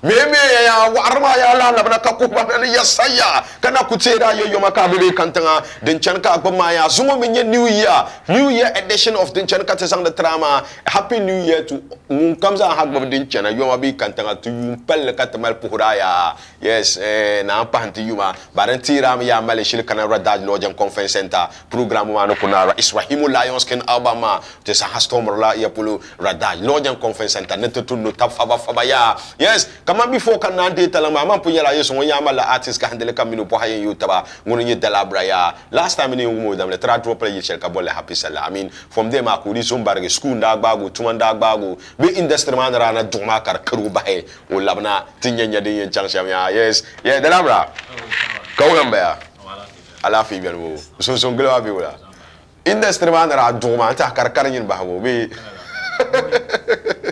meme ya warma ya la na ka ko ba ya saya kana kutera yo maka bebe kantanga den chanka agba ya zungo menye new year edition of den chanka tesang the drama. Happy new year to comes a hag den chana yo mabi kantanga to you pel katamal puhuraya. Yes na panti yuma barantira ya male shil kana radaj lojam conference center program wano kunara Iswahimu Lions ken Alabama te sa hastomorla ya pulu radaj lojam conference center neto no tap faba ya. Yes kama before kana data la mama punyala yeso nyama la artist ka handele kamino po hayen yutaba ngono nye delabra ya last time ni umo dam le tra drop play yel ka bolle happy sala. I mean from them akuri sombarge school nda agbago tumanda agbago be industry man rana duma kar karu bahe o labna tinyanya de yen changsham ya. Yes yeah delabra ka wamba ya ala fi bien wo so ngelo abi wala industry man ra duma ta kar kar nyin baho be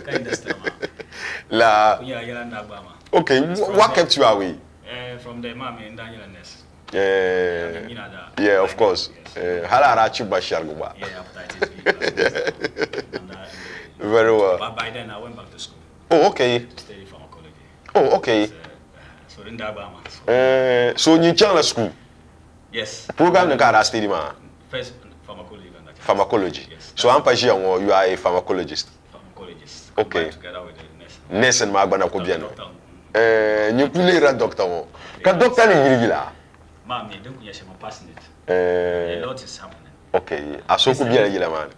ka industry man la okay, what kept you away? From the mommy and Daniel and Ness. Yeah, of course. Halarachi Bashar Guba. Very well. But by then I went back to school. Oh, okay. Study pharmacology. Oh, okay. So in Dabama. So you channel school? Yes. Program the car study ma. First pharmacology. Pharmacology. Yes. So I'm Pajian, you are a pharmacologist. Pharmacologist. Okay. Together with the nurse and Magbana Kobiano. You play a doctor. Can doctor in Gila? Mammy, don't you my passionate? A lot is happening. Okay. I saw Kubia Gila man.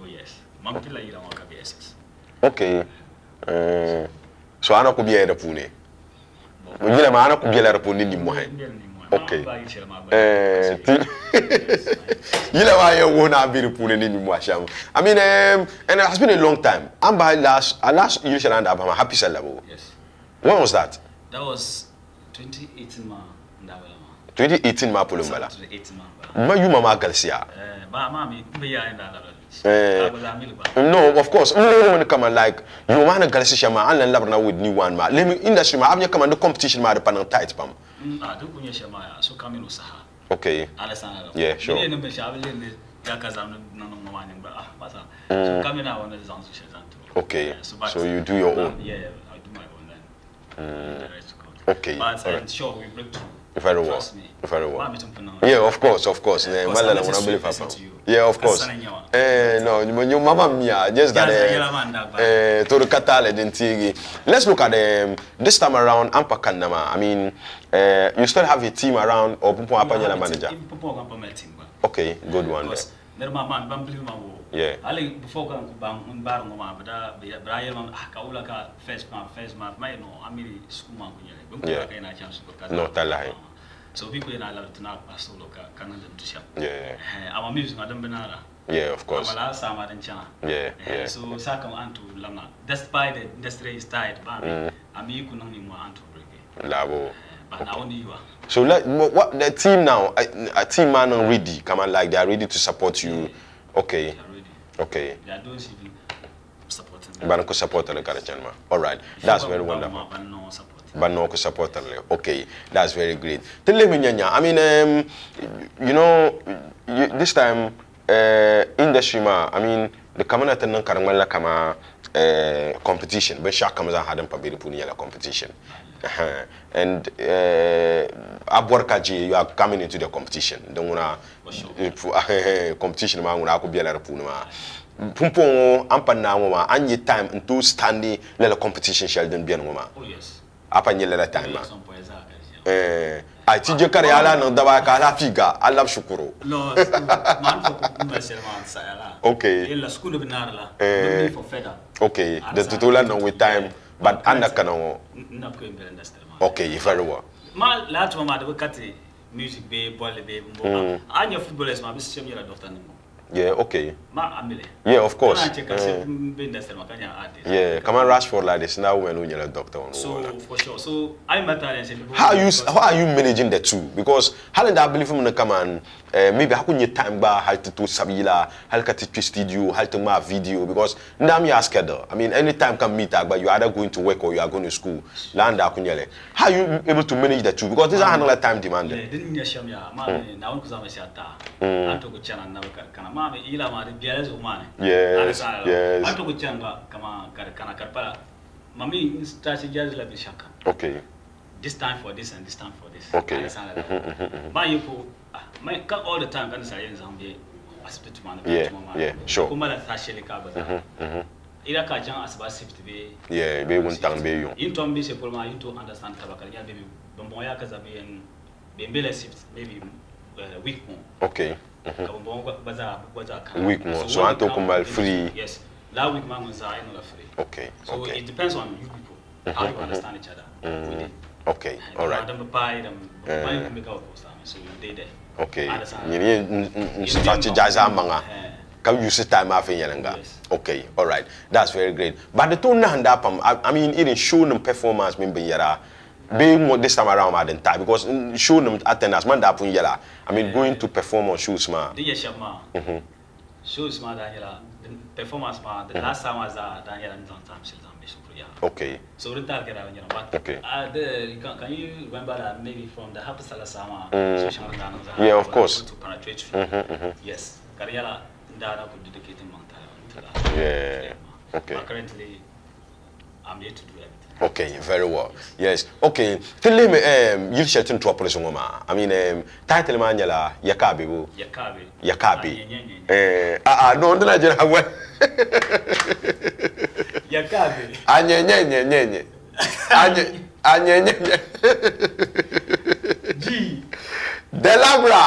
Oh, yes. Mampilla Yamaka BSS. Okay. So I know Kubia the Pune. Gila Mana Kubia the Pune in Mohe. Okay. You know why you won't have been putting in Mwasham. I mean, and it has been a long time. I'm by last you shall end up I'm happy level. Yes. When was that? That was 2018 ma. 2018 ma Pulumbala. 2018 ma. Ma you mama Garcia. Ba mami be ya in that. No, of course. When come on like you want to Garcia ma and labra with new one ma. Let me industry ma have you come on the competition ma the panel tight pam. Do kunya shama so coming usaha. Okay. Yeah, sure. So coming out on the okay. So you do your own. Yeah, I do my own then. Okay. But I'm sure we break through. Very well. Very well. Yeah, of course. Yeah, of course. No, your mama mia just that to the Katale didn't. Let's look at this time around Ampakanama. I mean, you still have a team around or Pumpa manager? Okay, good one. Yeah. Ali before bang bar ngoma bada Brian kaula ka first month mai no amiri school man kunyele bunku ka ina chance ko kaza no talai so people ina la tuna pasolo ka kanan da tusha yeah ama music madam benara yeah of course wala sama dan cha yeah so sakam antu lama despite the industry is tight ba ami kunang ni mo antu break labo but now only you are so what the team now a team man ready come on like they are ready to support you okay. Okay. They are doing CV supporting. Banco supporter le karachanma. All right. That's very wonderful. Banco supporter le. Okay. That's very great. Tell me nyanya. I mean you know this time industry ma I mean the community nan karangala kama competition. Ben shaka maza hadam pa biri puni la competition. And Aborkaji, you are coming into the competition. Don't wanna competition ma nguna ko biela repunu ma. Pumpo ampa na ngoma anye time into standing le competition shall den bien ngoma. Oh yes. Apa nye le time ma. Ai ti je kare ala no daba ka la figa ala shukuru. No, man for commercial man sala. Okay. La school binara la. Don't for feda. Okay. The tutola no with time but anda kana not going to understand. Okay, very well. Ma last mama de kati music be ball be mbo. Anya footballers ma be same year doctor nimo. Yeah, okay. Ma amile. Yeah, of course. Yeah, come on Rashford like this now when you are doctor on. So for sure. So I matter how are you managing the two? Because how did I believe him come on maybe how can you time bar how to sabila how to teach studio how to make video because now me ask schedule. I mean anytime can meet but you are either going to work or you are going to school. Land how are you able to manage the two? Because this is another time demanding. Didn't you share ya ma na won kuzama shata. Anto ko chana na kana ma ila ma biales umane. Yes. Anto ko changa kama kana karpala. Mami strategies la bishaka. Okay. This time for this and this time for this. Okay. But you go, my all the time can say Zambia. Yeah, sure. Kuma la tashele ka baza. Ira ka jan asba shift be. Yeah, be won tang be yo. In tombe c'est pour moi to understand tabakal ya baby. Bon ya kaza be en be shift maybe week more. Okay. Bon baza week more. So anto kuma free. Yes. That week man was I know free. Okay. So it depends on you people how you understand each other. Okay. All right. So you did it. Okay. You strategize amanga. Can you sit time after Yananga? Okay, all right. That's very great. But the tone I mean, even showing them performance, maybe yara, being more this time around at the time because showing them attendance, man, that pun yara. I mean, going to perform on shows, man. Shows, man, performance, man. The last time I was at Daniel and sometimes. Okay. So the target but okay. Can you remember that maybe from the Happy Salasama yeah, of course. To penetrate yes. Kariala Ndara could dedicate him to that. Yeah. Okay. But currently I'm here to do everything. Okay, very well. Yes. Okay. Tell me you shelton to operation mama. I mean title man yala Yakabi. Yakabi. No Nigeria. Yakabi. Anye. G. Delabra.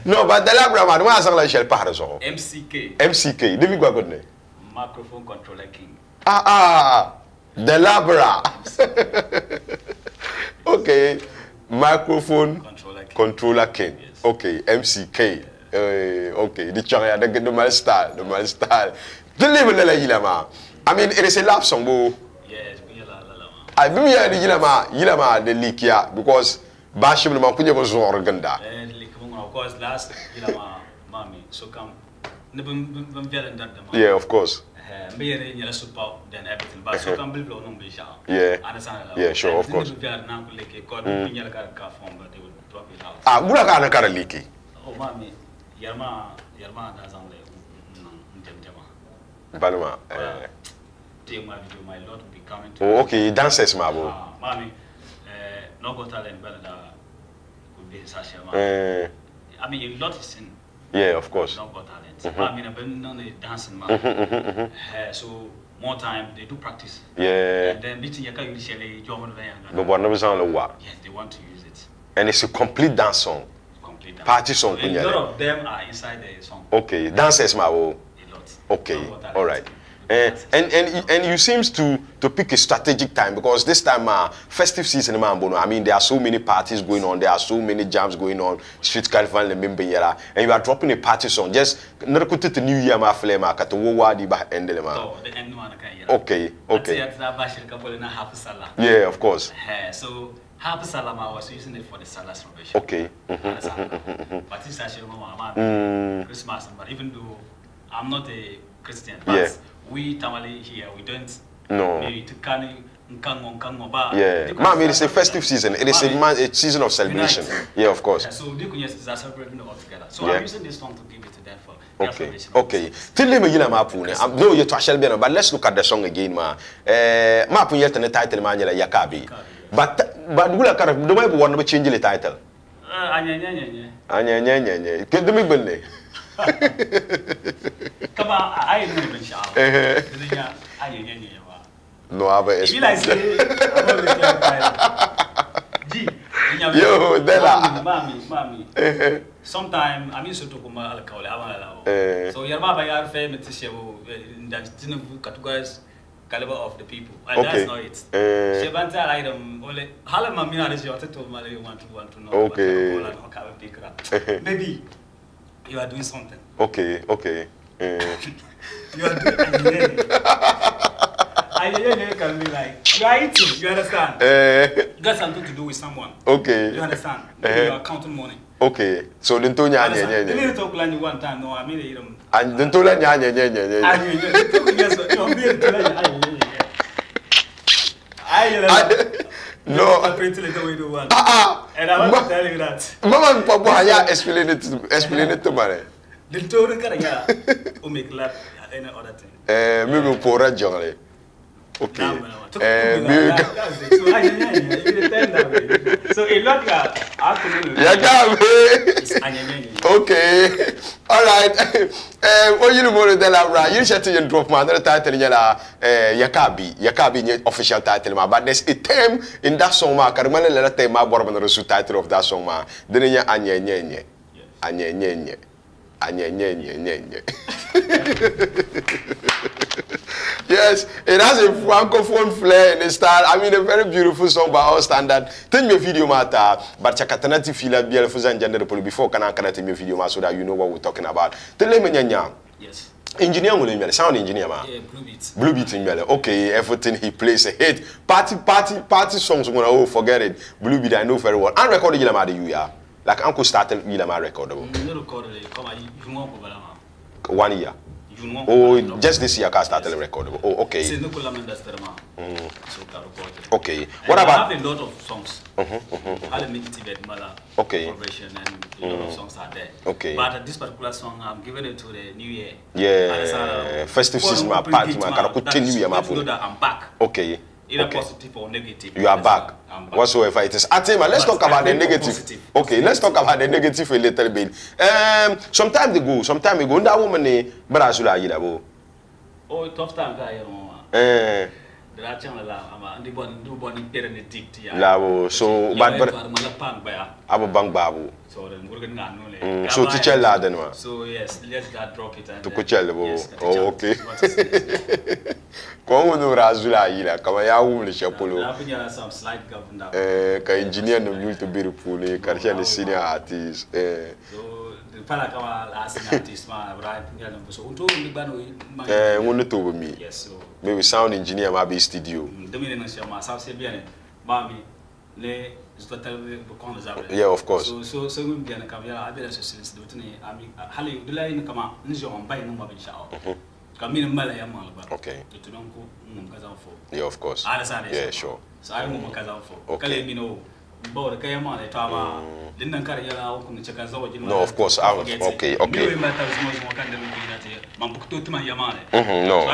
No, but Delabra man, why sang la shell paraso? MCK. Demi go good name. Microphone controller king. Delabra. Okay. Microphone controller king. Yes. Okay, MCK. Okay, the changa the mal style. Deliver la yilama. I mean, it is a love song, bo. Yes, I do hear the yilama the likia because Bashim the Makunya was organda. Of course, last yilama, mommy, so come. Yeah, of course. Then everything, but so come build on yeah, sure, of course. Bulaka Kara leaky. Oh, mommy, Yarma doesn't Banuma. My Lord will be coming to. Oh, okay, dances, Mabo. Mommy, no go talent, but could be Sasha. I mean, a lot is in. Yeah, of course. No go talent. I mean, I've been on a dancing, so more time they do practice. Yeah. And then meeting Yaka usually German. But one of us on the what? Yes, they want to use it. And it's a complete dance song. Complete dance. Party song. A lot of them are inside the song. Okay, dances, Mabo. Okay, all right. And you seems to pick a strategic time because this time festive season I mean there are so many parties going on, there are so many jams going on, street carnival and you are dropping a party song just not to New Year ma flema ka to wo di ba endele ma. Okay. Yeah, of course. So Happy Salama was using it for the Salah celebration. Okay. But it's actually Christmas, but even though I'm not a Christian, but we Tamale here, we don't maybe to yeah. Ma'am, it is a festive season. It is a season of celebration. Yeah, of course. So Dikunyas are celebrating all together. So I'm using this song to give it to them for okay. Tell me you Mapune. No, you to be, but let's look at the song again, ma. Mapun yet and the title man Yakabi. But Gula Karab, do I want to change the title? Anya. Get the me. Come on, I don't even shout. No, I Yo, Della. Mommy. Sometimes I'm used to talk about alcohol. So your mama are famous to show that categories caliber of the people. And that's not it. She wants to item only Halamamina is your title, Mali want to know. Okay. Maybe you are doing something. Okay. You are doing I can be like, you are eating, you understand? Got something to do with someone. Okay. You understand? You are counting money. Okay. So then to nya. You need to talk like one time, no, I mean you don't. And then to nya. No. And I want to tell you that. Mama and Papa, yeah, explain it to me. The total can make love any other thing. Maybe for a jungle. Okay. So a lot okay. All right. What you know de la bra, you should you drop my another title Yakabi official title ma, but there's a term in that song ma, Karmana let time ma born the title of that song ma. Then ya anye. Yes, it has a francophone flair in the style. I mean, a very beautiful song by all standard. Tell me a video matter, but chakatanati feel beautiful and gender before can I tell me a video so that you know what we're talking about. Tell me, yes. Engineer will be sound engineer, ma. Yeah, Blue Beat. Blue Beat in Mele. Okay, everything he plays a hit. Party songs. When forget it. Blue Beat, I know very well. And recorded you the you like Uncle started you recordable. 1 year. Oh, just this year I started recordable. Oh, okay. Okay. What about? I have a lot of songs. Okay. And a lot of songs are there. Okay. But this particular song, I'm giving it to the New Year. Yeah. Festive season, I'm back. Okay. Either positive or negative. You are back. Whatsoever it is. Atima, let's talk about the negative. Okay, let's talk about the negative a little bit. Some time ago, that woman, Barasula Yidabo. Oh, tough time, guy. The channel, I'm the one who born in Benedict. So, but Abu Bang Babu. So, so teacher laden. So, yes, let's drop it. To Kuchel. Oh, okay. Como no Razula ila kama ya umle chapolo some slight governor ka engineer no muito beautiful ka ni senior artist so the pala kama senior artist ma right ngala so unto ndibano ngono to be me yes so maybe sound engineer ma be studio domine na chama ça c'est bien mami les yeah, of course. So bien kama ya abela so since do tani ami hali dulai na kama njo mbay no mabin shao okay. Yeah, of course. Yeah, sure. So I am okay. No, of course. I was okay. Okay. No.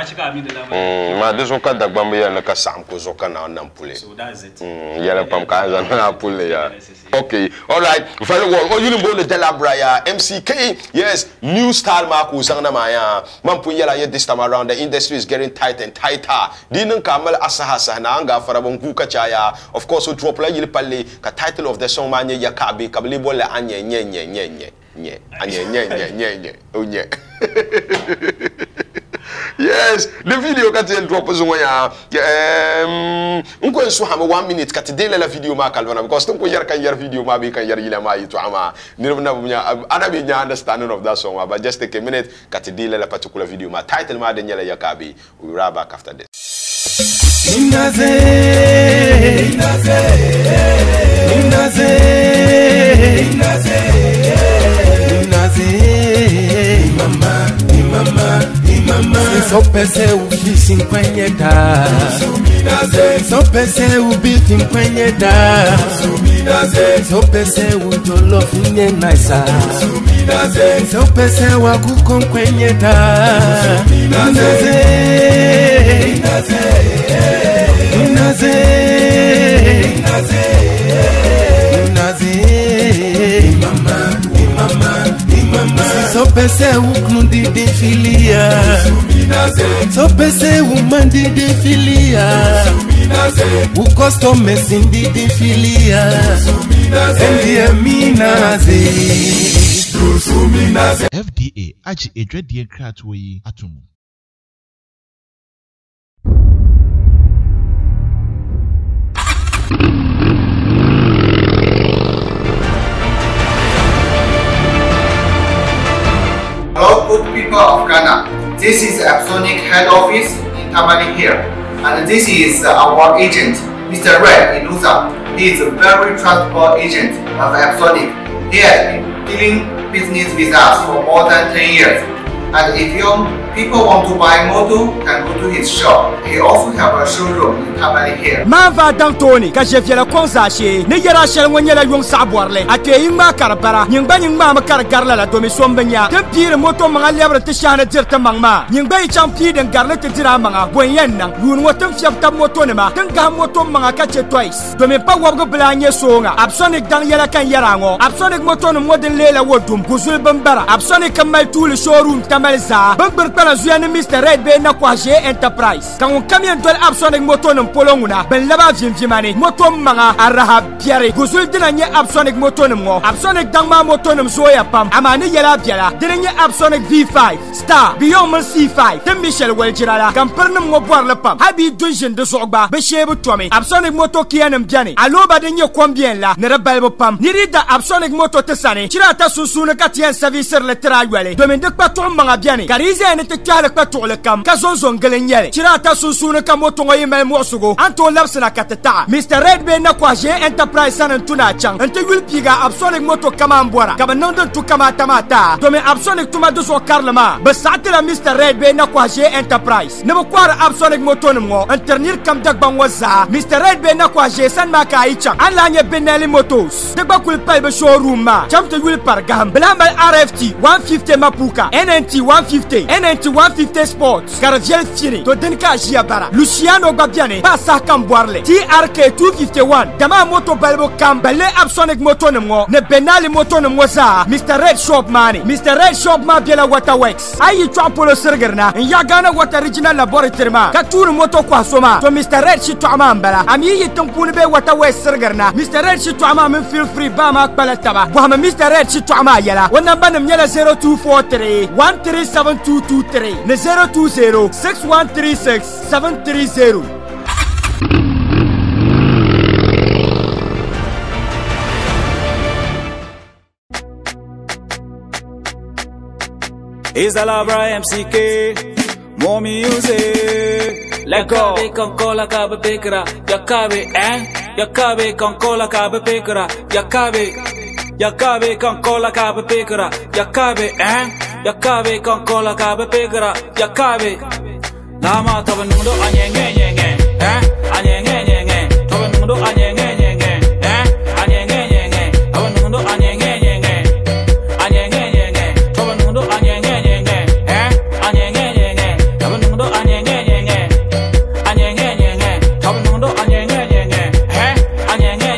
Ma this one can dagba na ka sam ko zoka na nampule. So that's it. Yala pam ka na nampule ya. Okay. All right. Very well. Oh, you know the Delabra MCK. Yes, new style Marco Zangna Maya. Mampu yala this time around the industry is getting tight and tighter. Dinin kamal asahasa na anga farabon kuka chaya. Of course, we drop la yili pale ka title of the song manye Yakabi kablibo la anye nye. Yes, the video got to drop us on ya. Unko so have 1 minute kat dele la video ma kalwana because tunko yar kan yar video ma be kan yar yila ma yitu ama nirna bunya ana be nya understanding of that song but just take a minute kat dele la particular video ma title ma de nyala Yakabi. We will be back after this. Só pensei o fiz em conhecida. Só pensei o beat em conhecida. Só pensei o jolofinho nice. Só pensei o agu com conhecida. Só pensei o clube de filia. Só pensei o mandi de filia. O costume sindi de filia. Endia minaze. FDA aji edwedie kratwo yi atomo. Hello, good people of Ghana. This is Epsonic head office in Tamale here, and this is our agent, Mr. Red Ilusa. He is a very trustable agent of Epsonic. He has been dealing business with us for more than 10 years. And if you people want to buy motor can go to his shop. He also have a showroom in Tamale here. Mava dang Tony, Kajevia Konsashi, Nigera Shell when you're young Saborle, Atema Carapara, Yingba Makaragarla, Domisombania, Tempir Moto Mangalabra Tishana Dirta Mangma, Yingba Champid and Garlet Tiramanga, Boyena, Yunwatum Fiapta Motonema, Tangamoto Mangakache twice, Domipa Wagobelania Songa, Absonic Daniela Kanyarango, Absonic Moton Modern Lela Wodum, Guzul Bambara, Absonic Kamal Tool Showroom Tamalza, Bumper Palazuan Mr. Red Bay Nakwaje Enterprise. Can come in to Absonic Moton and Polonguna, Belava Jimjimani, Motom Manga, Araha Pierre, Guzul Dinanya Absonic Motonum, Absonic Dangma Motonum Soya Pam, Amani Yala Biala, Dinanya Absonic V5, Star, Beyond C5, the Michel Welgerala, Campernum Mobarla Pam, Habi Dungeon de Sogba, Beshebu Tommy, Absonic Moto Kian and Biani, Aloba Denyo Quambienla, Nerabelbo Pam, Nirida Absonic Moto Tessani, Chirata Susuna Katian Saviser Leterayale, Dominduc Patom Mangabiani, Cariza and the Cala Patolacam, Cazonzon Galenyele, Chirata Susuna Kamoto Yemel Mosugo, Anto Lapsana Katata, Mr. Red Bay Nakwaje Enterprise San Antuna Chang, and Tegul Piga Absonic Moto Kamambora, Kamanondon to Kamatamata, Dome Absonic Tumaduso Karlama, Besatila Mr. Red Bay Nakwaje Enterprise, Namukwara Absonic Motonimo, and Ternir Kamdak Bangwaza, Mr. Red Bay Nakwaje San Makaicha, Alanya Benelli Motos, the Bakul Pipe Showroom, Jump to Wilpargam, Blambal RFT 150 Mapuka, NNT 150, NNT 150 Sports, Caraviel Chini, Todenka Giabara, Luciano Babiane, Pasa Camboarle, TRK 251, Dama Moto Balbo Cam, Bele Absonic Motonimo, Ne Benali Motonimoza, Mr. Red Shop Money, Mr. Red Shop Mabiela Waterworks, Ayi Chapolo Sergerna, and Yagana Water Regional Laboratory, Katuru Moto Kwasoma, to Mr. Red Shituamambala, Ami Tumpunbe Waterworks Sergerna, Mr. Red Shituamam feel free Bama Palataba, Wama Mr. Red Shituama Yala, when Nabanam Yala 0243 137223, 020 6136 730. It's the Labra MCK, more music. Let go. Yakabe con cola cabe pekra, Yakabe Yakabe con cola cabe pekra, Yakabe con cola cabe pekra, Yakabe Yakabe con cola cabe pekra, Yakabe. Lama tobe nudo anyenge anyenge tobe nudo anyenge tobe nudo anyenge tobe nudo anyenge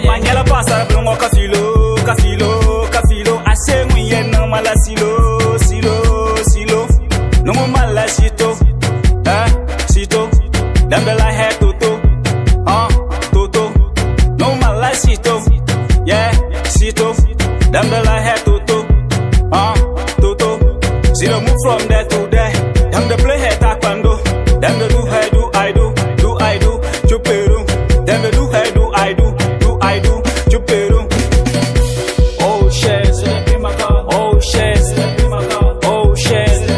Manyala pasa blongo kasilo ase mwen no mala silo no mo mala sito Dambela hair toto no mala sito yeah sito Dambela hair toto zero move from there to there them the play hair taekwondo them the do I do chuperu them the do I do chuperu oh shit oh shit oh shit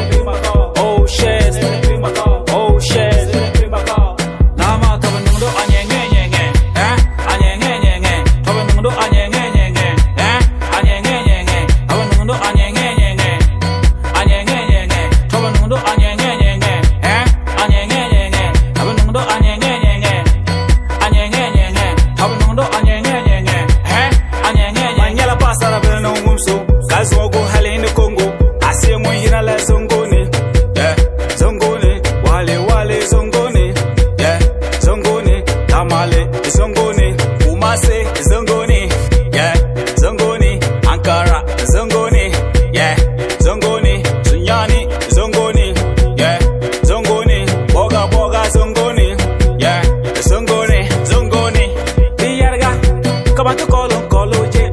oh shit oh shit Lama tobe nudo anyenge anyenge tobe nudo anyenge anyenge tobe nudo anyenge tobe nudo anyenge tobe nudo anyenge tobe nudo anyenge Manyala pasara beno mumso Kazo go halene Congo Ase mo hira la zongone yeah zongone wale zongone yeah zongone tamale zongone umase zongone yeah zongone Ankara zongone yeah zongone Sunyani zongone yeah zongone boga zongone yeah zongone Biyarga kama to kolo je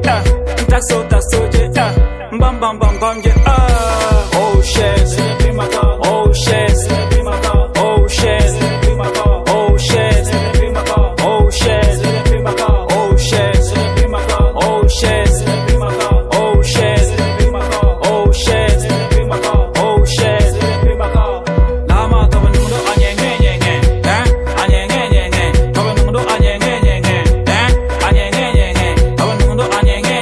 taxo je bam je oh shit oh shit oh shit oh shit oh shit oh shit oh shit oh shit oh shit oh shit Lama tobe nudo anyenge anyenge tobe nudo anyenge anyenge tobe nudo anyenge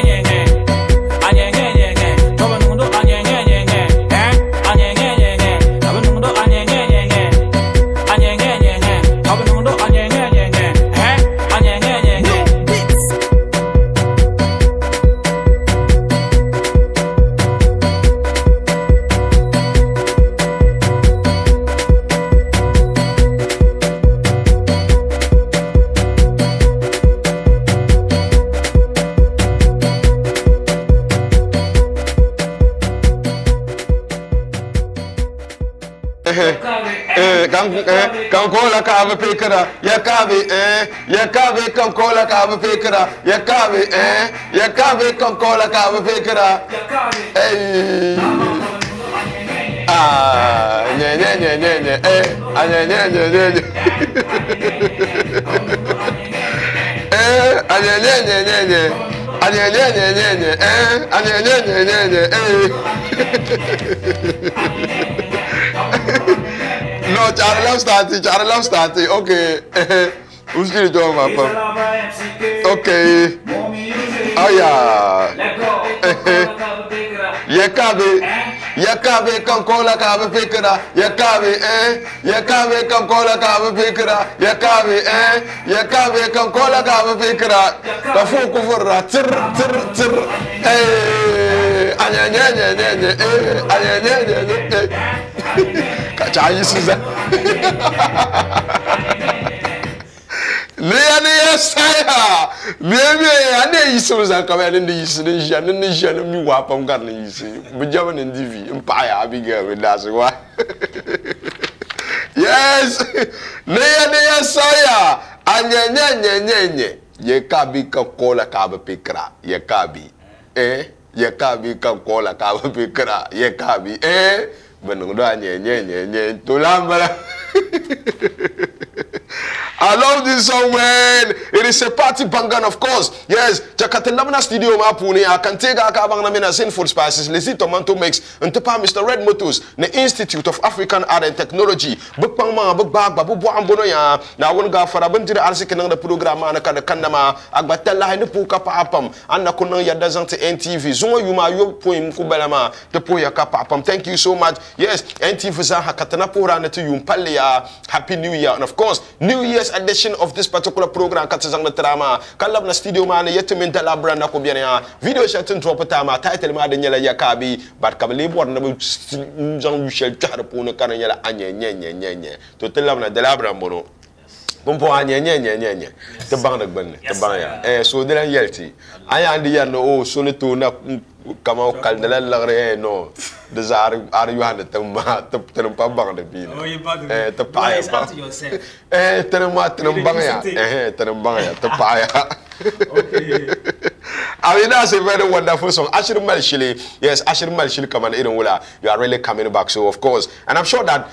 tobe nudo anyenge Kankola kabe pekara, yakabe yakabe kankola kabe pekara, yakabe yakabe kankola kabe pekara. Hey. Ah, nye No, Charlie starting. Okay. Who's going to do my pump? Okay. Oh yeah. Yakabe kankola kabe pekara. Yakabe kankola kabe pekara. Yakabe kankola kabe pekara. Kafu kufura tir. Anya. Kacha yisuza. Leia saya. Bebe ane yisuza kamera ndi yisuza ni jana mi wapa ngarna yisi. Bujaba ni ndivi empire abigail with that's why. Yes. Leia saya. Anya. Yekabi kankola kabe pekara. Yekabi. Yekabi kankola kabe pekara. Yekabi. Tulambala. I love this song, man. It is a party banger, of course. Yes, Chakatelamana Studio Mapuni. I can take a cabana Sinful Spices, Lizzie Tomato Mix, and Tepa Mr. Red Motors, the Institute of African Art and Technology. Bukpangma, Bukbag, Babu Ambonoya. Now, one guy for a bunch of Arsikan the program, Anaka Kandama, Agbatella, and the Puka Papam, and Nakonoya doesn't NTV. Zuma Yuma, your poem Kubelama, the Poya Kapapam. Thank you so much. Yes, NTV Zaha Katanapura to you, Palia. Happy New Year. And of course, New Year's edition of this particular program, Katazang the Trama, Kalabna Studio Man, Yetuminta Labranda Kobiana, video shutting drop tama, title Madanyela Yakabi, but Kabali Born Jean Michel Charapuna Canela Anya, to Telamna de Labrambono. Pompo Anya, the Bandaban, the Banya, so then I yelty. I am the no, Sonituna. Come out, Caldela, no. The Zar are you had the Terumpabang the bean? Oh, you bought the pie. Terumbanga, the pie. I mean, that's a very wonderful song. Ashir Malshili, yes, Ashir Malshili, come on, you are really coming back. So, of course, and I'm sure that,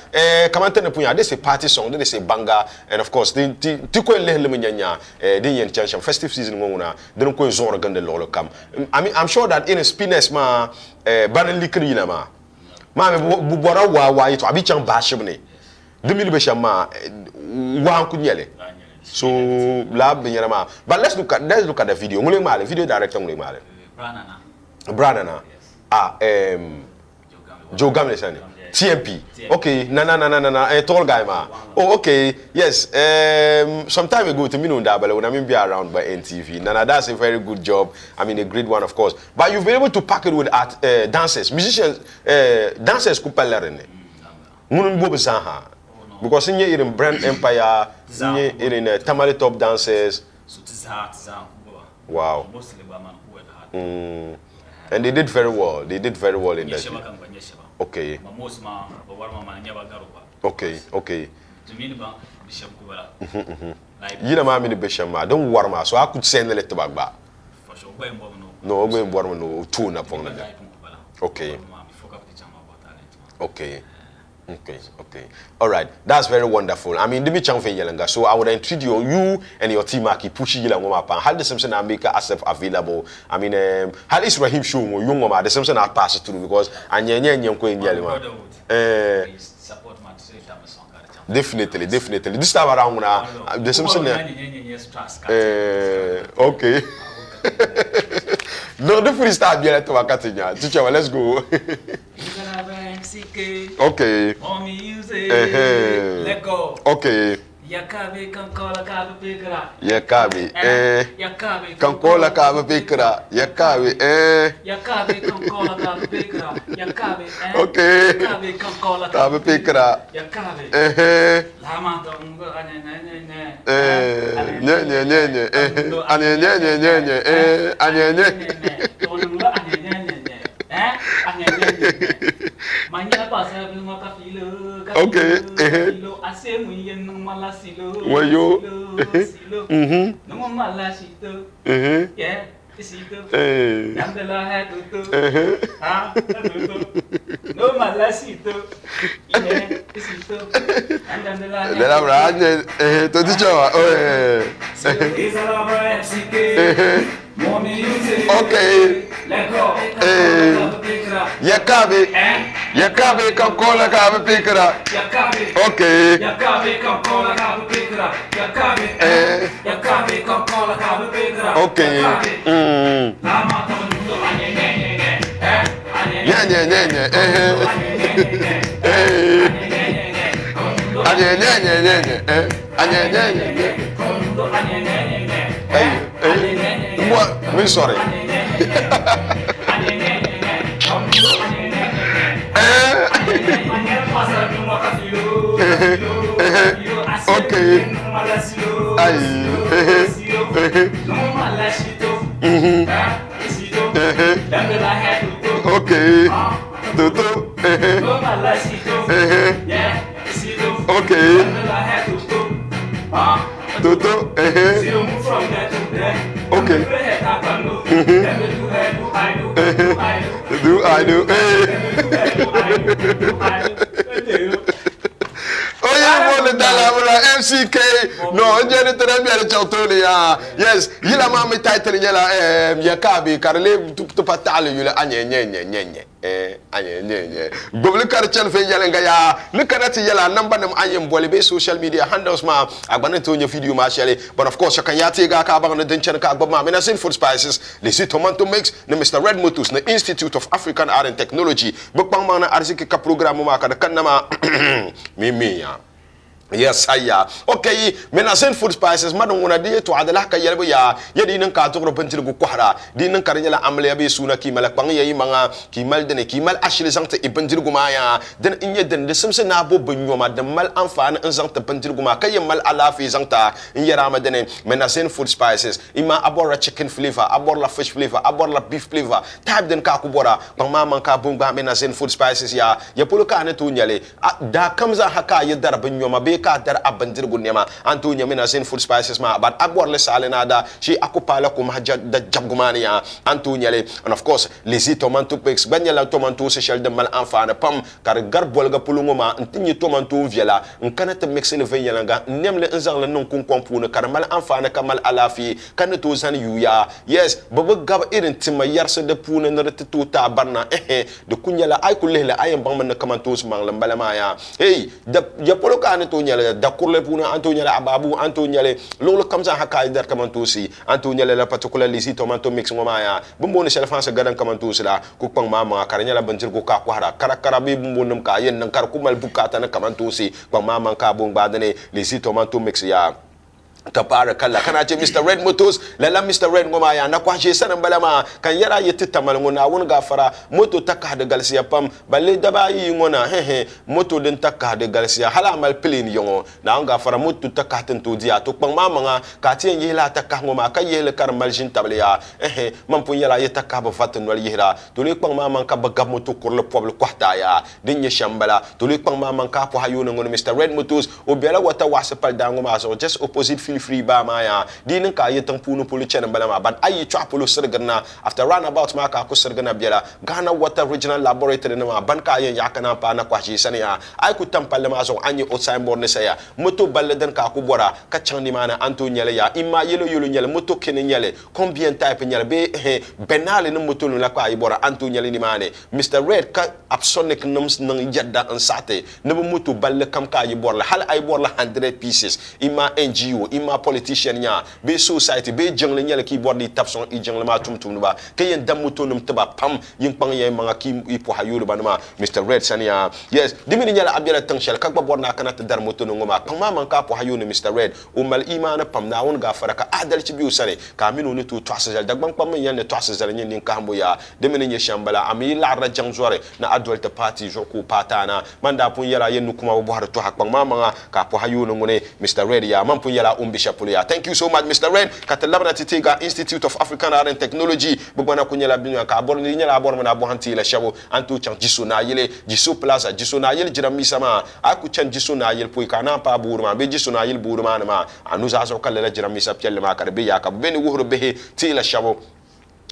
Kamantan, this is a party song, this is a banger, and of course, the Tiko Leheliminya, the festive season, they don't go Zora Gun the Lolo come. I mean, I'm sure that in a spiness, ma, Baran Likrina, ma, Bubora, why to Abichan Bashimne, the Milibeshama, one could yell. So lab benyama. But let's look at the video. The video director Branana. Yes. Joe Gamle TMP. Okay, na tall guy ma. Oh, okay. Yes. Some time ago to me no that, but when I mean be around by NTV. Nana, that's a very good job. I mean a great one, of course. But you've been able to pack it with art, dancers, musicians, dancers kupalerne. Munun bobo zaha. Because in Brand Empire, in Tamale Top Dancers. Wow. And they did very well. In that. Okay. Okay. You know, I'm in the Bishop. Don't worry, so I could send a letter back. No, I'm going to tune upon that. Okay. Okay. All right. That's very wonderful. I mean, so I would entreat you and your team to push you along. How the Simpson and make ourselves available. I mean, how is Rahim show young mama the Simpson are pass through because and definitely. This time around the Simpson. Okay. No, the freestyle be like to Wakatinya. Teacher, let's go. Okay. Let go. Okay. Yakabe kankola kabe pikra. Yakabe kankola kabe pikra. Yakabe kankola kabe pikra. Yakabe okay. Yakabe kankola kabe pikra. Yakabe lama dongo ane Okay. Wayo. Yeah. Okay. Yakabe kan kola ka pikra. Okay. Okay. What? Sorry. Okay. Okay. Toto. Okay. Toto. Okay. Do I do? Oh yeah, one the MCK. No, Jenny Terabia Chautonia. Yes, Yila Mami title Yella Yakabi, Karle to Patali, Yula Anya. Google Carchel Fayalanga. Look at that yellow number them I am Bolibe social media handles ma. I'm going to your video marshally. But of course, you can yati Gakaba the Denchen Kabama, Menasin Food Spices, the Sea Tomato Mix, the Mr. Red Motus, the Institute of African Art and Technology, Bukpamana Arzika program, the Kanama Mimia. Yes, saya. Okay, Menasin Food Spices, Madam Wunadi to Adalaka Yelboya, Yadin Kato Pentil Guquara, Dinan Karela Amleabe Suna Kimal Panga Manga, Kimal Dene Kimal Ashley Zanta Ipentil Gumaya, then in Yeden the Simpson Abu Bunyoma, the Mal Anfan and Zanta Pentil Guma, Kayamal Alafi Zanta, in Yarama Dene, Menasin Food Spices, Ima Abora chicken flavor, Aborla fish flavor, Aborla beef flavor, type den Kakubora, Pangmama Kabunga Menasin Food Spices ya, Yapuluka Netunyale, da comes a Haka Yadara Dar abandir gunyama Antonia Menasin Food Spices ma but aborle salenada she akupala kumaja da jabgumania Antonia le and of course lisi tomato pix banyala tomato social de mal enfant pam kar garbolga pulungoma ntinyi tomato viela nkanata mixin venyalanga nemle nzangla non kun kompuna kar mal enfant kamal alafi kanato zan yuya yes bobo gab irin tima yarse de puna nrete tuta barna de kunyala ay kullela ayam bangman kamantos manglam balamaya hey da yapoloka Antonia da kurle puna Antonia ababu Antonia lolo kamza haka dar kamantusi Antonia la particular lisi tomato mix ngomaya bumbo ne selfansa gadan kamantusi la ku pang mama karanya la banjir ko ka kwara karakara bi bumbo nam ka yen nan kar kumal bukata na kamantusi pang mama ka bung badane lisi tomato mix ya Tapara kala kana ce Mr. Red Motors lala Mr. Red ngoma ya na kwashe sanan balama kan yara yiti tamalnguna won gafara moto takka da galsiya pam balle daba yi ngona moto din takka da galsiya hala mal plane yongo na an gafara moto takka tan to dia to pang mama nga ka tiyan yela takka ngoma ka yela kar maljin tabliya man pun yala yita ka ba fatan wal yihra to le pang mama ka ba gab moto kur le pobl kwata ya din ye shambala to le pang mama ka po hayo ngona Mr. Red Motors o bela wata wasa pal da ngoma so just opposite free ba maya dinin ka yetan punu pulu chenen balama but ayi chwa pulu sirgana after roundabout ma ka ko sirgana biela Ghana Water Regional Laboratory na ban ka yen yakana pa na kwashi sania ay ku tampalle ma so anyi o signboard ne saya moto balle den ka ku bora ka changni mana anto nyele ya imma yelo nyele moto kene nyele combien type nyele be benale no moto no la ka ay bora anto nyele ni mane Mr. Red ka absonic nums nang yadda an sate ne moto balle kam ka ay bora hal ay bora 100 pieces imma NGO imma politician nya be society be jengle nyele ki bord di tapson i jengle ma tum ba kayen dam moto num taba pam yin pang ye manga ki i po hayuru banama Mr. Red sania yes dimini nyala abiyala tangshel kak ba borna kana ta dar moto no ngoma pang ma man ka po hayunu Mr. Red o mal imana pam na won ga faraka adal ci biu sane ka minu ni tu twasal dag bang pam yan ne twasal nyen nin ka hambo ya dimini nye shambala ami la ra jang zore na adol ta party joku patana manda pun yala yen kuma bo har to hak pang ma manga ka po hayunu ngone Mr. Red ya man pun yala Bishop Pulia. Thank you so much, Mr. Red. Katalabna Titiga Institute of African Art and Technology. Bugwana kunyela binya ka abor ni nyela abor mana bohanti la shawo antu chan jisu na yele jisu plaza jisu na yele jirami sama aku chan jisu na yele puika na pa burma be jisu na yele burma na ma anu za so kala jirami sa pielle ma karbe ya ka beni wuhru behe ti la shawo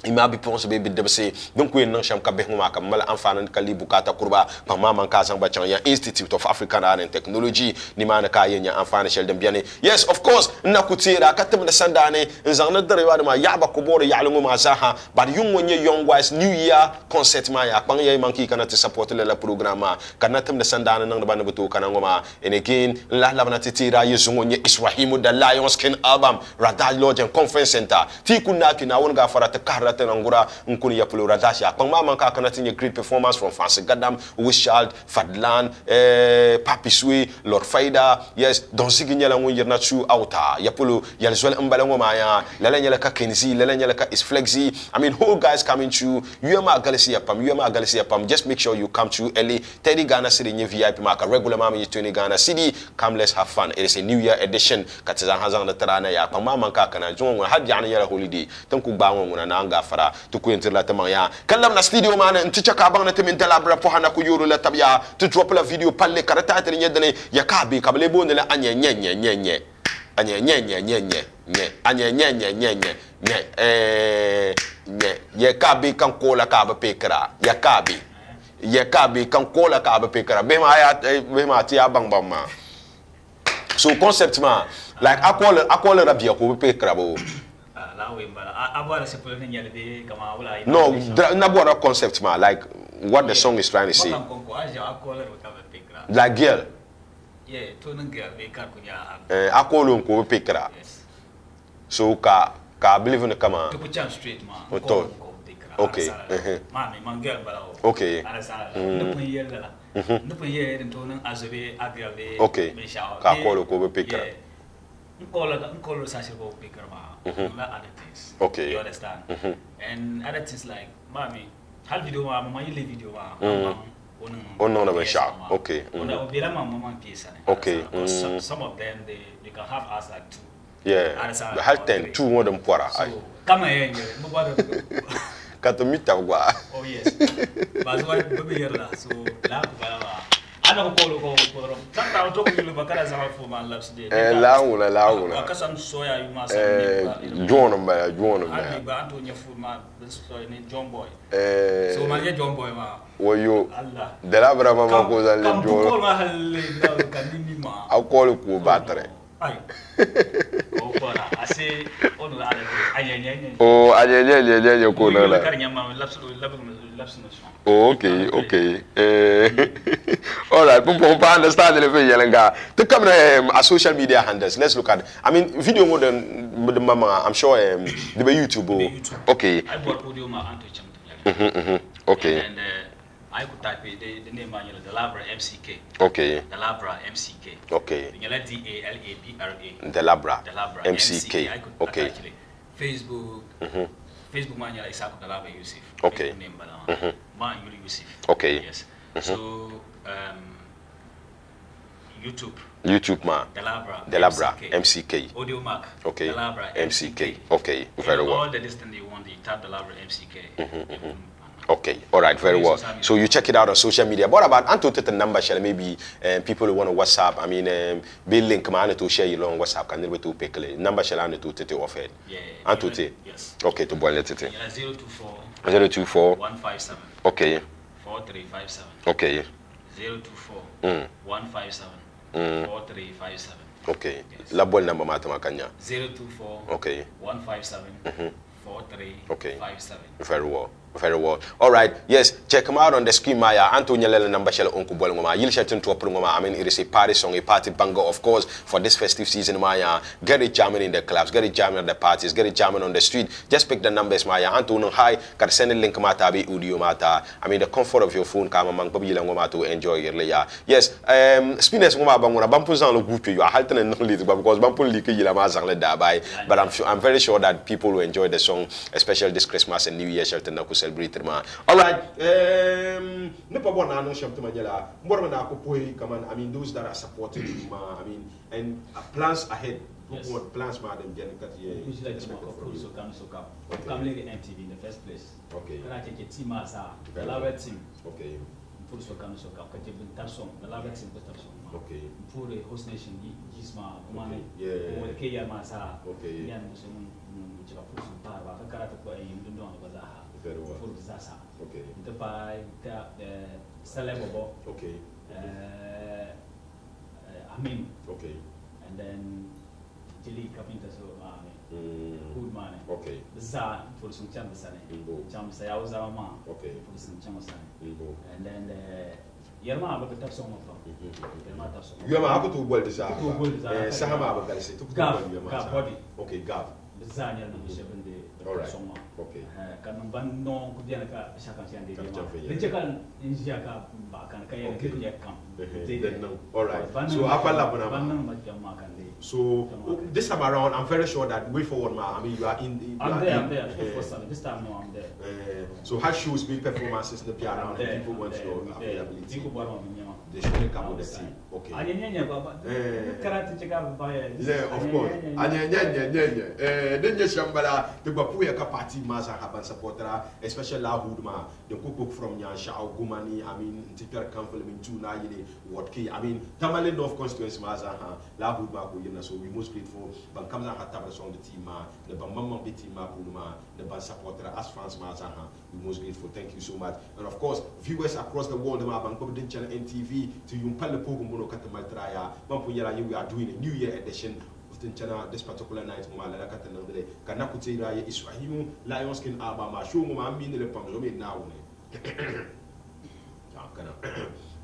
ima bi ponse be debse donc we nan sham ka be huma kam mala anfanan kali bukata kurba pa mama ka san ba chan ya Institute of African Art and Technology ni mana ka yenya anfana shel dem biane yes of course na kutira katem na sandane nzangna dare wa ma yaba ko bore ya lungu ma zaha but yung wonye young wise new year concert ma ya pang ye manki kana te support le la programme kana tem na sandane nan ba na butu kana ngoma and again la na titira yezungo nye Israhimu the Lions King album Radal Lodge and Conference Center ti kunna kina won ga farata kar Tenangura nkuni ya pulu radasha kwa mama nka kana tinye great performance from Fancy Gadam Wishald Fadlan Papi Sui Lord Faida yes don siginya la ngun yerna chu auta ya pulu ya lzwel mbala ngoma ya lelenya la ka Kenzi lelenya la ka is Flexi I mean whole guys coming through UMA Galaxy pam just make sure you come through early 30 Ghana City nye VIP maka regular mama you 20 Ghana City come let's have fun it is a new year edition katizan hazan na tarana ya kwa mama nka kana jongo hadi yana ya holiday tanku bango nguna nanga fara tukuyentir la tamaya kallam na studio mana nticha ka bang na temin talabra po hana ku yoro la tabya to drop la video palle karata tere nyedane ya kabe kabale bonde la anye nye ya kabe kan kola ka ba pekra ya kabe kan kola ka ba pekra be ma ti abang bamma so concept ma like akola rabia ko pekra bo no, not concept man. Like what the song is trying to say. Like girl. Yeah, girl. I call him ko pekra. So ka believe in the kama. To put straight man. Okay. Mami, man girl bala. Okay. Okay. Ka call ko pekra. Nkolo sashi go pekra ma. Other things. Okay. You understand? And other things like, mami, hal video ma, mama yile video ma. No, no, okay. Okay. Some of them they can have us like two. Yeah. The hal 10 two more than pora. So come here, Katomita wa. Oh yes. But why baby here la? So la kubala. Ana ko sometimes talk you bakara sama for man laps day. Laula. Akasan soya you must John ba. Abi ba Antonio food man so ni John Boy. So man ye John Boy ma. Woyo. Allah. De la brava ma ko za le John. Ko ma halle da kanini ma. Au ko ko batare. Ai. Oh para. Ase on la ale. Oh, aye ko na la. Oh, okay. All right, people understand the way yelanga. To come to social media handles. Let's look at. I mean, video more than the mama. I'm sure the YouTube. Okay. I bought audio ma anto Okay. And I could type the name manual the Labra MCK. Okay. The Labra MCK. Okay. DALABRA. The Labra MCK. Okay. Actually, Facebook. Facebook manual is the Labra Yusuf. Okay. Ma Yusuf. Okay. Yes. So YouTube ma. The Labra MCK. Audio Mac. Okay. The Labra MCK. Okay. Very well. All the distance you want, you tap the Labra MCK. Okay, all right, very well. So you check it out on social media. What about Anto Tete number? Shall maybe people who want to WhatsApp? I mean, be link man to share your long WhatsApp. Can never to pick it. Number shall Anto Tete offer. Yeah. Anto Tete. Yes. Okay, to boil it. 024 157. Okay. 4357. Okay. 024 157 4357. Okay. La boil number matama kanya. 024 Okay. 157 4357. Very well. All right. Yes. Check him out on the screen. Maya Antonio Lela number shell Uncle Bolngoma. You'll share to I mean, it is a party song, a party banger, of course, for this festive season. Maya, get it jamming in the clubs, get it jamming at the parties, get it jamming on the street. Just pick the numbers. Maya Antonio hi. Can send a link mata be audio mata. I mean, the comfort of your phone. Come among Bobby Langoma to enjoy your layer. Yes. Spinners Ngoma Bangona Bampuzan look good to you. I halten and no little because Bampun Liki Yilama le dabai. But I'm very sure that people will enjoy the song, especially this Christmas and New Year shelter. Celebrate ma. All right. No problem. I know Shamtu Majela. More than I could pay. Come on. I mean, those that are supporting ma. I mean, and plans ahead. What plans madam Jen kat ye? Usually the come like MTV in the first place. Okay. Can I take a team as the Lava team? Okay. Full so come so come can you Tarson, the Lava team Tarson. Okay. For the host nation Gisma, Mane, Yeah. or the Kaya Masa. Okay. Yan Muslim which are full power, a character in London Bazaha. Very well. Full Zasa. Okay. The by the Celebo. Okay. Amin. Okay. And then Jili Kapinta so good money. Okay. Za for some Chamasane. Chamsa Yauzama. Okay. For some Chamasane. And then Yerma but the song of you are able to well this Sahama body. Okay, Gav. The Zanya number 7 day. All right. Okay. Kan ban no kudianaka shaka siande de jekan injaka bakan kaya ke kam all right so so this time around I'm very sure that way forward ma I mean you are in I'm there this time no I'm there so how shows big performances in the piano and people want your availability they should come with the team okay karate cheka by yeah of course then you shambala the bapuya ka party masa haban supportera especially la hudma the cook from Nyansha Gumani I mean ticker council in tuna yini what key I mean tamale north constituency masa ha la hudma ko yina so we most grateful ban kamza hatta song the team the bamama be team ma the ban supportera as France masa ha we most grateful thank you so much and of course viewers across the world ma ban ko din channel NTV to yumpale pogo mono katamaltra ya ban punyara we are doing a new year edition this particular night la katandre kana kutira ya Israel Lions Skin Alabama show mo ma min le pam zo me na wo ne kana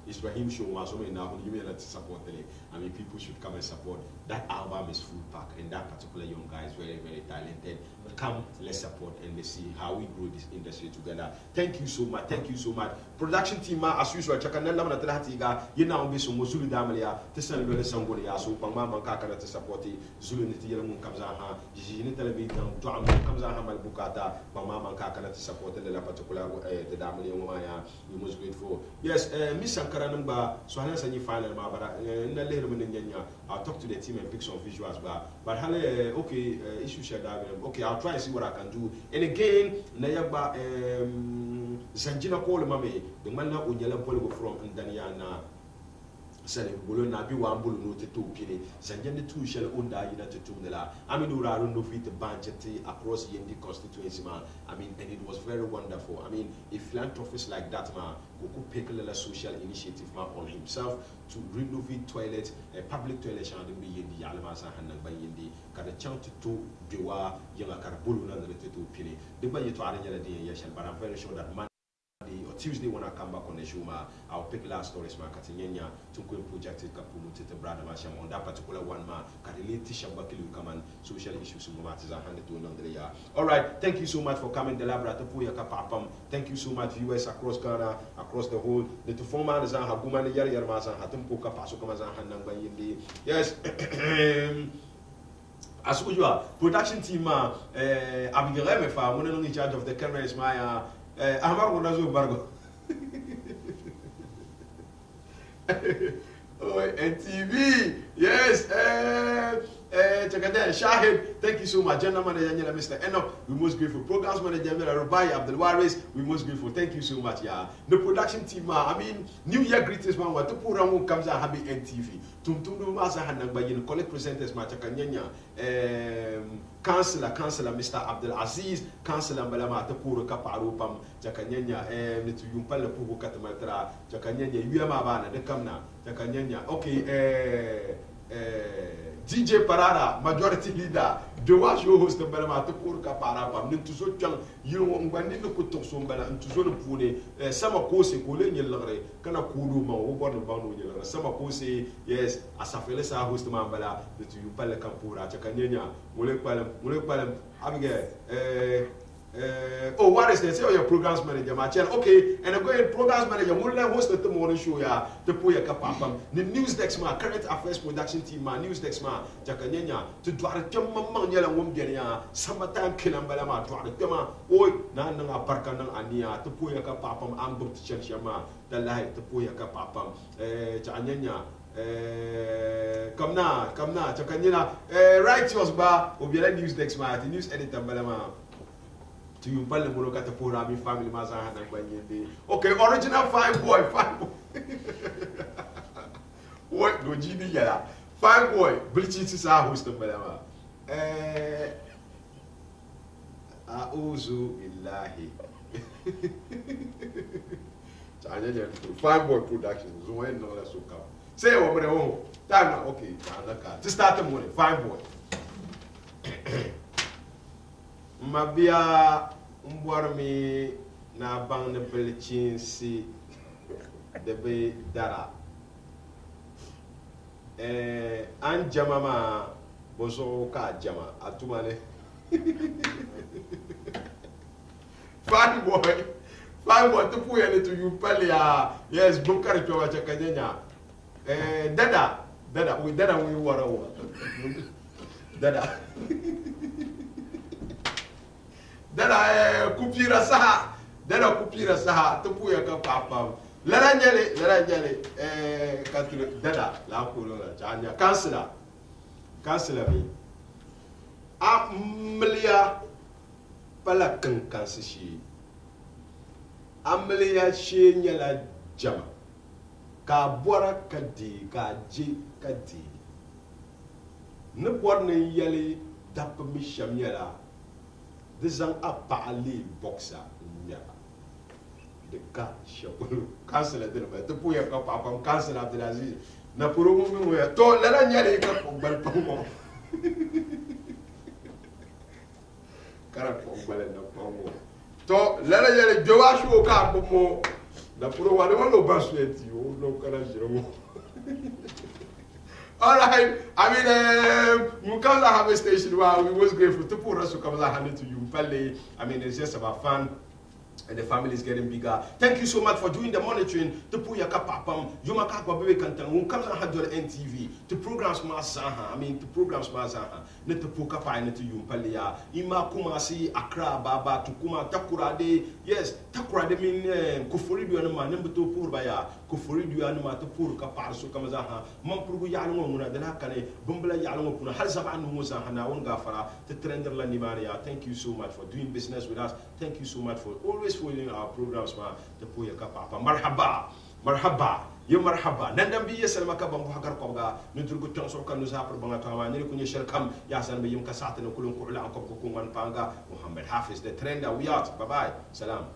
Israel show ma so me na wo you me let support it I mean people should come and support that album is full pack and that particular young guy is very very talented come let's support and let's see how we grow this industry together thank you so much production team as usual chakana la na tlahatiga yina on be so Zulu damalia tesal le sangole ya so pangma manka kana te support Zulu ni tiyela mun kamza ha jini telebi dan to am kamza ha mal bukata pangma manka kana te support la particular the damalia ngoma ya we most grateful yes Miss Sankara namba so hala sanyi final ma bara na le mun nyanya I'll talk to the team and pick some visuals but hala okay issue share that okay I'll try and see what I can do and again nayaba Sanjina call mame the man na onyala polgo from Ndaniana sele bolo na bi wa mbolo no teto pire Sanjina two shell onda yina teto ndela I mean ura no fit banjeti across Yendi constituency man I mean and it was very wonderful I mean a philanthropist like that man Goku Pekelela social initiative man on himself to renovate toilet public toilet shande bi Yendi almasa hanan ba Yendi kada chante to dewa yanga karbolo na teto pire de ba yeto aranya la de yeshal but I'm very sure that man or Tuesday when I come back on the show, I'll pick last stories ma Katinyanya to go project Kapumu to brother Masham on that particular one ma Kadili Tishabakilu come and social issues matters are handed to another year. Alright, thank you so much for coming the laboratory kapapam. Thank you so much viewers across Ghana, across the whole the two former Zan Hagumani Yari Yarmazan Hatumpo Kapaso Kamazan Hananga Yindi. Yes. As usual, production team Abigail Mefa, one in charge of the camera is my Amar Gonazo Bargo. Oh, NTV, yes, Shahid, thank you so much. General Manager Mr. Enoch, we most grateful. Programs Manager Rubai Abdul Waris, we most grateful. Thank you so much. Yeah, the production team, I mean, New Year greetings, man. What to put on comes a happy NTV. Tumtum Masa Hanagbayin, collect presenters, Machakanyanya, Councillor Mr. Abdul Aziz, Councillor Balama, Tapuru Kaparupam, Jakanyanya, to Yumpala Pugu Katamatra, Jakanyanya, Yamabana, the Kamna, Jakanyanya, okay, DJ Parara, majority leader, the wash your host of Balama, Tapuru Kaparapam, Nintuso Chang, you won't put Sombala and Tuzo Pune, Sama Kose, Kulin Lore, Kana Kuruma, Oban Banu, Sama Kose, yes, as a Felisa host Mambala, the Yupala Kampura, Jakanyanya, Mulekpalam, Abigail, oh, what is this? Your programs manager, my channel. Okay, and I'm going programs manager. We'll host the morning show. Yeah, the Puya Kapapam, the news desk, my current affairs production team, my news desk, my Jakanyanya, to Dwarkama Manyala Wumgania, summertime Kinambalama, Dwarkama, Oi, Nana Parkanang Ania, the Puya Kapapam, Ambut Chenshama, the light, the Puya Kapapam, Janyanya. Come now, Chakanyina. Write yours ba. Obiara news next month. News editor balama. To you pale moloka te pura mi family mazana na banyende. Okay, original fine boy. What go Gini yala? Fine boy. Blichi sisa host balama. Auzu billahi. Fine boy production. Zoe no la so come. Say what oh. Time okay. To start the morning. Fine boy. Mabia mbwarmi na bang na belichinsi debe dara. An jamama boso ka jama atumane. Fine boy to puya to you palia. Yes, Bukari to Chakanyanya. Dada we were Dada kupira saha to puya ka papa. Lara njale katule dada la kulola chanya kansila mi. Amlia pala kansishi. Amlia she nyala jama. Ka bora kadi ka je kadi. Ne borne yale dap mi shamyala. Dizang apali boxer nyala. De ka shapulu kansela de ba to puya ka papa kansela Abdulaziz. Na puro mu ya to lara nyale ka ko bal pango. Kara ko bal na pango. To lara nyale jowashu ka mo. Na puro wale wano basweti yo no kana jiro. All right, I mean, Mukamla have a station where we was grateful to put us to come to you. I mean, it's just about fun. And the family is getting bigger. Thank you so much for doing the monitoring. To put your kapapam, you make baby content. When comes on NTV, to programs masaha. I mean, to programs masaha. Net to put kapa net to you palia. Ima kumasi Accra baba to kuma takurade. Yes, takurade mean kufuri du anuma. Number two poor baya. Kufuri du anuma to pur kapa so kamazaha. Mampuru yalungo muna dela kane. Bumbla yalungo puna. Halzaba no muzaha na ungafara. The trender landimaria. Thank you so much for doing business with us. Thank you so much for always following our programs, ma. The puya kapapa. Marhaba. Yo marhaba. Nandam biye selma kabang buhakar koga. Nudrugu tonsor kan nusa perbanga tawa. Nili kunya shelkam. Yasan biyum kasate no kulung kuula angkop kukungan panga. Muhammad Hafiz, the trender. We out. Bye bye. Salam.